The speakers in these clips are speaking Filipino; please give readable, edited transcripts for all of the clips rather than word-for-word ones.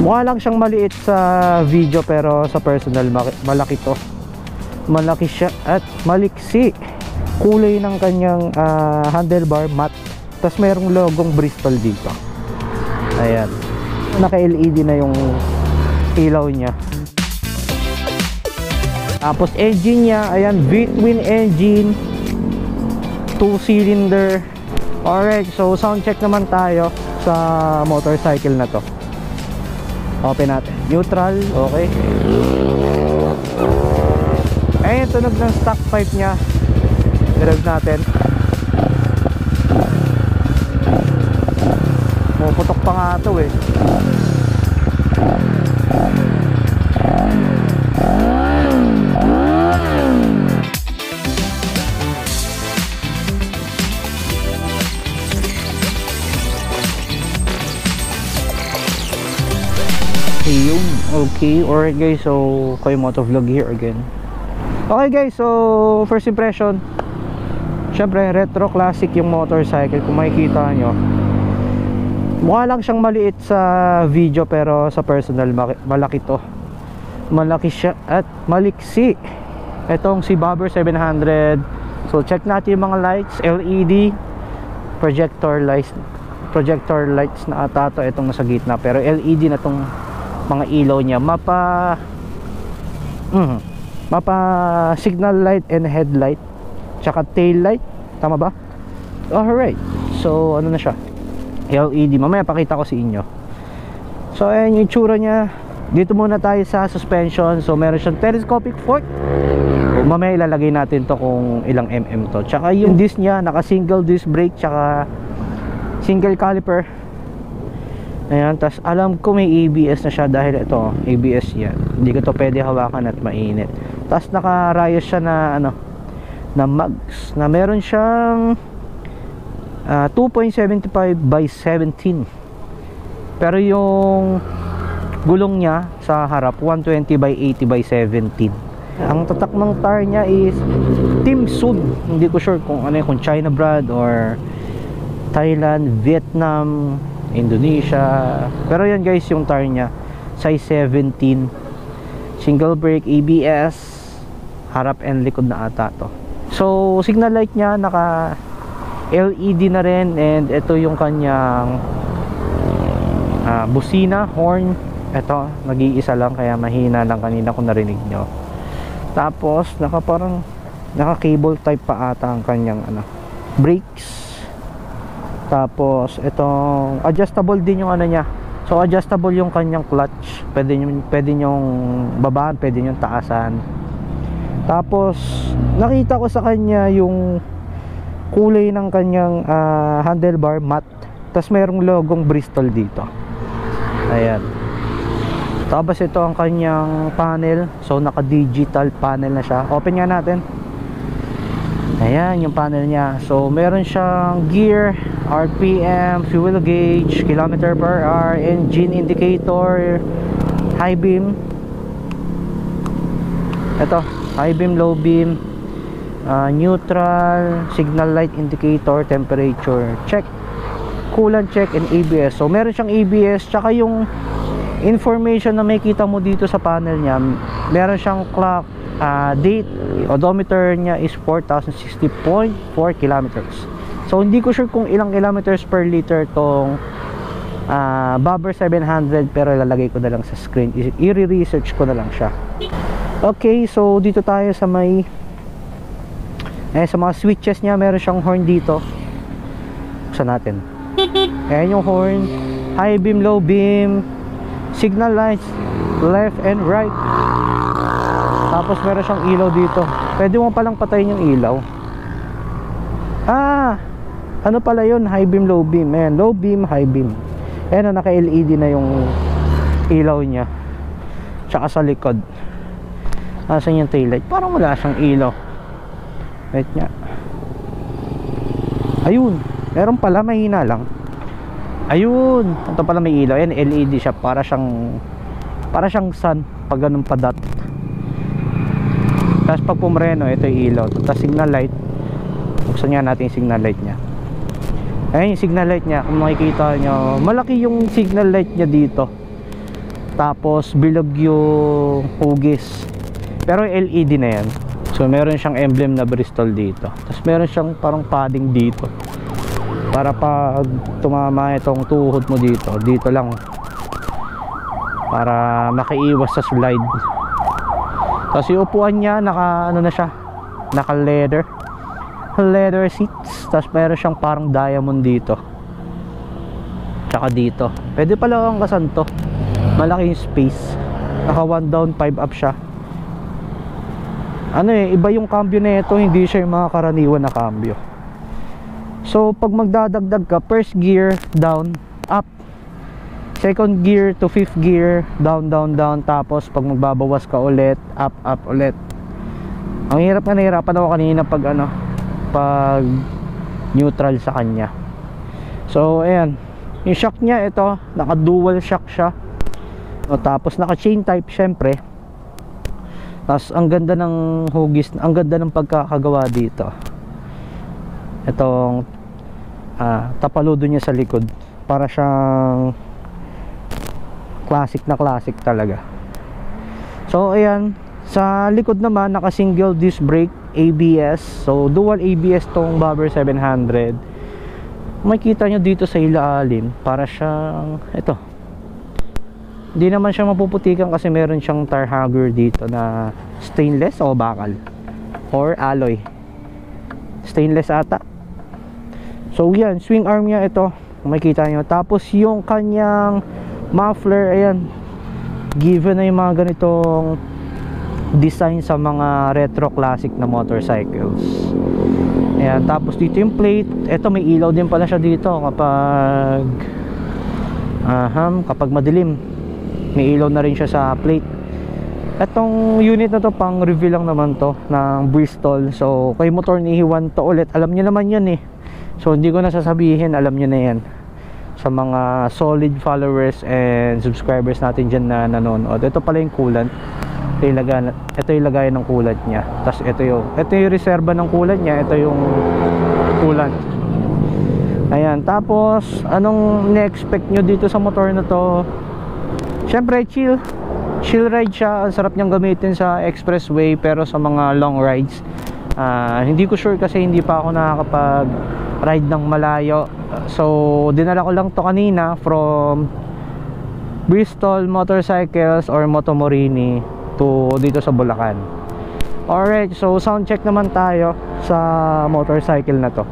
Mukha lang siyang maliit sa video pero sa personal malaki to. Malaki siya at maliksi. Kulay ng kanyang handlebar matte. Tapos mayroong logong Bristol dito. Ayan. Naka-LED na yung ilaw niya. Tapos engine niya, ayan, V-twin engine, 2-cylinder. Alright, so sound check naman tayo sa motorcycle na to. Open natin. Neutral, okay. Ayun, tunog ng stock pipe niya. Direct natin. Puputok pa nga ito eh. Okay, alright guys, so Koy Motovlog here again. Okay guys, so first impression, syempre retro classic yung motorcycle. Kung makikita nyo, mukha lang siyang maliit sa video pero sa personal malaki to. Malaki siya at maliksi. Itong si Bobber 700. So check natin yung mga lights, LED, projector lights na ata to, itong nasa gitna, pero LED na tong mga ilaw niya. Mapa signal light and headlight, tsaka tail light, tama ba? Alright, so ano na siya, LED. Mamaya pakita ko sa inyo. So ayan yung itsura niya. Dito muna tayo sa suspension. So meron siyang telescopic fork. Mamaya ilalagay natin to kung ilang mm to. Tsaka yung disc niya, naka single disc brake, tsaka single caliper. Ayan, tas alam ko may ABS na siya dahil ito, ABS yan. Hindi ko to pwede hawakan at mainit. Tas naka-rayos siya na ano, na mags, na meron siyang 2.75 by 17. Pero yung gulong niya sa harap 120 by 80 by 17. Ang tatak ng tire niya is Team Sun. Hindi ko sure kung ano yun, kung China brand or Thailand, Vietnam, Indonesia. Pero yan guys, yung tire niya size 17, single brake, ABS, harap and likod na ata to. So signal light niya naka LED na rin, and ito yung kanyang busina, horn. Ito, nag-iisa lang kaya mahina lang kanina kung narinig nyo. Tapos parang naka cable type pa ata ang kanyang brakes. Tapos itong adjustable din yung niya. So adjustable yung kanyang clutch. Pwede nyong babaan, pwede nyong taasan. Tapos nakita ko sa kanya yung kulay ng kanyang handlebar matte. Tapos mayroong logong Bristol dito. Ayan. Tapos ito ang kanyang panel. So naka digital panel na siya. Open nga natin. Ayan yung panel niya. So meron siyang gear, RPM, fuel gauge, kilometer per hour, engine indicator, high beam. Ito, high beam, low beam, neutral, signal light indicator, temperature check, coolant check, and ABS. So meron siyang ABS, tsaka yung information na makikita mo dito sa panel niya, meron siyang clock, date, odometer niya is 4,060.4 kilometers. So hindi ko sure kung ilang kilometers per liter tong Bobber 700, pero ilalagay ko na lang sa screen, i-research ko na lang siya. Okay, so dito tayo sa may sa mga switches niya. Meron siyang horn dito. Buksan natin. Ayan yung horn, high beam, low beam, signal lights left and right. Tapos meron siyang ilaw dito. Pwede mo palang patayin yung ilaw. Ano pala yun? High beam, low beam. Ayan, low beam, high beam. Ayan, naka-LED na yung ilaw niya. Tsaka sa likod, asan yung taillight? Parang wala siyang ilaw. Wait nga. Ayun, meron pala, mahina lang. Ayun, ito pala may ilaw. Ayan, LED siya. Para siyang sun pag ganun pa dot. Tapos pag pumreno, ito yung ilaw. Tapos signal light. Buksan nga natin yung signal light niya. Ayan yung signal light niya. Kung makikita nyo, malaki yung signal light niya dito. Tapos bilog yung hugis. Pero LED na yan. So meron siyang emblem na Bristol dito. Tapos meron siyang parang padding dito, para pag tumama itong tuhod mo dito, dito lang, para makaiwas sa slide. Tapos yung upuan niya, naka ano na siya, naka leather seats. Tapos meron siyang parang diamond dito, tsaka dito. Pwede pala ang kasanto, malaki yung space. Naka 1 down 5 up siya. Ano iba yung cambio na ito, hindi siya yung mga karaniwan na cambio. So pag magdadagdag ka, first gear down, up, second gear to fifth gear, down, down, down. Tapos pag magbabawas ka ulit, up, up ulit. Ang hirap na nahirapan ako kanina pag pag neutral sa kanya. So ayan, yung shock niya, ito naka dual shock siya. Tapos naka chain type syempre. Tapos ang ganda ng hugis, ang ganda ng pagkakagawa dito. Itong tapaludo niya sa likod, para siyang classic na classic talaga. So ayan, sa likod naman naka single disc brake, ABS. So dual ABS tong Bobber 700. Makikita nyo dito sa ilalim, para siyang ito, hindi naman siya mapuputikan kasi meron siyang tar hugger dito na stainless o bakal or alloy. Stainless ata. So yan, swing arm niya ito, makikita nyo. Tapos yung kanyang muffler, ayan, given na yung mga ganitong design sa mga retro classic na motorcycles. Ayan, tapos dito yung plate. Ito may ilaw din pala siya dito kapag kapag madilim. May ilaw na rin siya sa plate. Etong unit na to, pang review lang naman to, ng Bristol. So kay motor ni Hiwan to ulit, alam nyo naman yan So hindi ko na sasabihin, alam nyo na yan. Sa mga solid followers and subscribers natin dyan na nanonood. Ito pala yung coolant. Ito yung lagayan ng coolant nya. Tapos ito yung reserva ng coolant nya. Ito yung coolant. Ayan, tapos anong na-expect nyo dito sa motor na to? Syempre chill ride siya. Ang sarap niyang gamitin sa expressway, pero sa mga long rides, hindi ko sure kasi hindi pa ako nakakapag ride ng malayo. So dinala ko lang to kanina from Bristol Motorcycles or Motomorini to dito sa Bulacan. Alright, so sound check naman tayo sa motorcycle na to.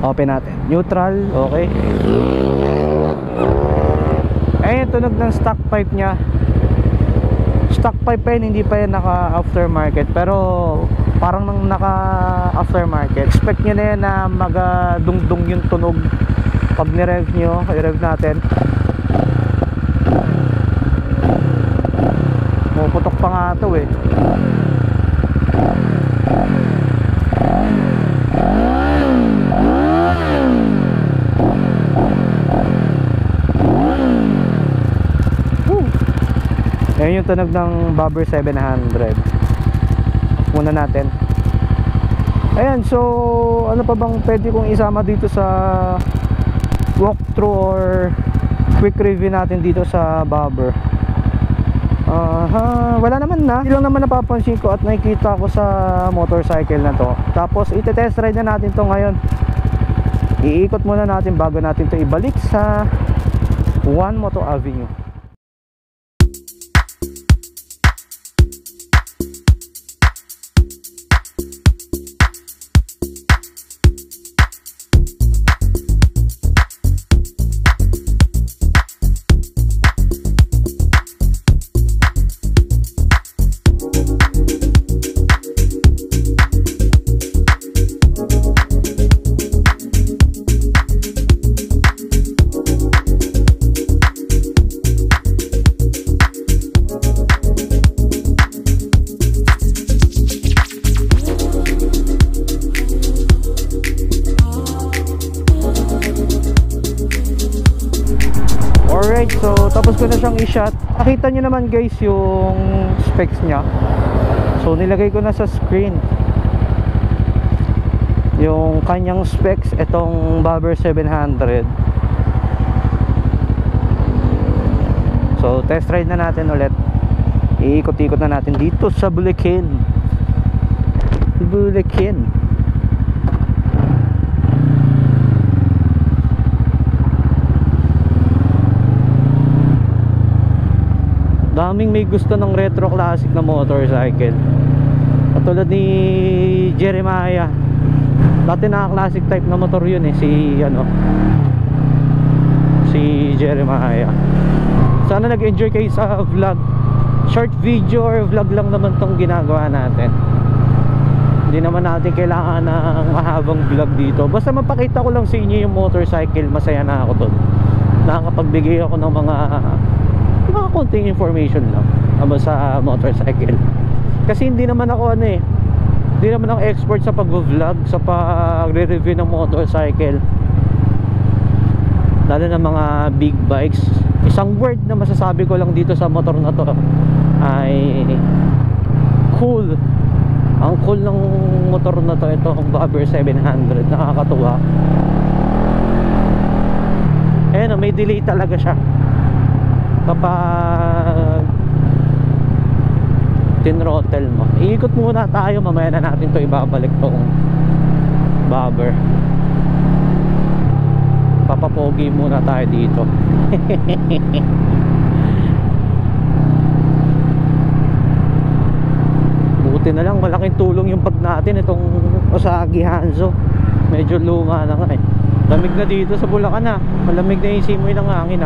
Open natin, neutral, okay. Ayun, tunog ng stock pipe nya. Stock pipe pa yun, hindi pa yan naka aftermarket, pero parang nang naka aftermarket. Expect nyo na yan na magadungdung yung tunog pag nirev nyo. I-rev natin, puputok pa nga ito Ayan yung tunog ng Bobber 700. Off muna natin. Ayan, so ano pa bang pwede kong isama dito sa walkthrough or quick review natin dito sa Bobber? Wala naman na. Hindi lang naman napapansin ko at nakikita ko sa motorcycle na to. Tapos ite-test ride na natin to ngayon. Iikot muna natin bago natin to ibalik sa One Moto Avenue. Alright, so tapos ko na siyang i-shot. Nakita nyo naman guys yung specs nya. So nilagay ko na sa screen yung kanyang specs itong Bobber 700. So test ride na natin ulit. Iikot-ikot na natin dito sa Bulacan. Daming may gusto ng retro classic na motorcycle. Katulad ni Jeremiah. Dati naka-classic type na motor yun si Jeremiah. Sana nag-enjoy kayo sa vlog. Short video or vlog lang naman tong ginagawa natin. Hindi naman natin kailangan ng mahabang vlog dito. Basta mapakita ko lang sa inyo yung motorcycle, masaya na ako doon. Nakakapagbigay ako ng mga konting information lang about sa motorcycle. Kasi hindi naman ako hindi naman ako expert sa pag-vlog, sa pag-review ng motorcycle, lalo na mga big bikes. Isang word na masasabi ko lang dito sa motor na to ay cool. Ang cool ng motor na to, ito ang Bobber 700. Nakakatuwa. Ayan, may delay talaga siya kapag tinrottle mo. Iikot muna tayo, mamaya na natin to ibabalik tong Bobber. Papapogi muna tayo dito. Buti na lang malaking tulong yung bag natin, itong Osagi Hanzo. Medyo luma na nga eh. Lamig na dito sa Bulacan malamig na yung simoy ng hangin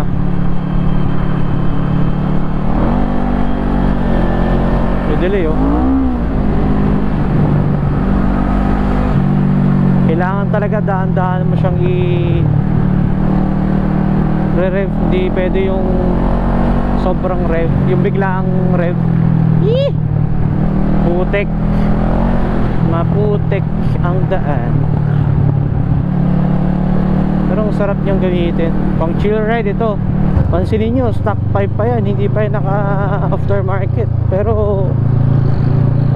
delay kailangan talaga daan-daan mo siyang re-rev. Hindi pwede yung sobrang rev, yung biglaang rev. Maputek ang daan. Pero ang sarap niyang gamitin pang chill ride ito. Pansinin nyo, stock 5 pa yan, hindi pa yan naka aftermarket. Pero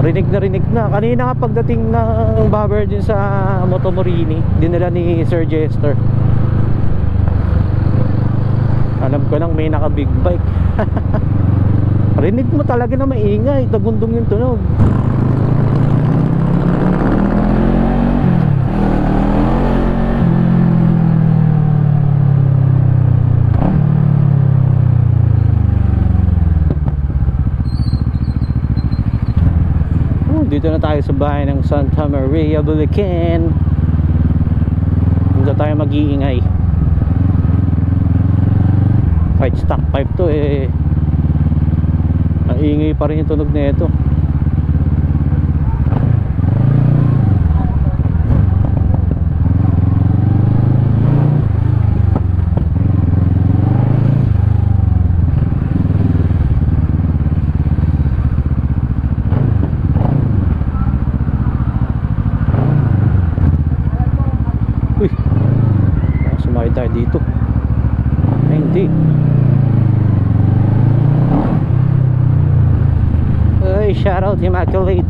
rinig na. Kanina nga pagdating ng Bobber din sa Motomorini, dinala ni Sir Jester. Alam ko lang may naka big bike. Rinig mo talaga na maingay, tagundong yung tunog. Dito na tayo sa bahay ng Santa Maria, Bulacan. Dito tayo mag-iingay. Kahit stock pipe to maingay pa rin yung tunog na ito. Tayo dito hindi ay shoutout Immaculate.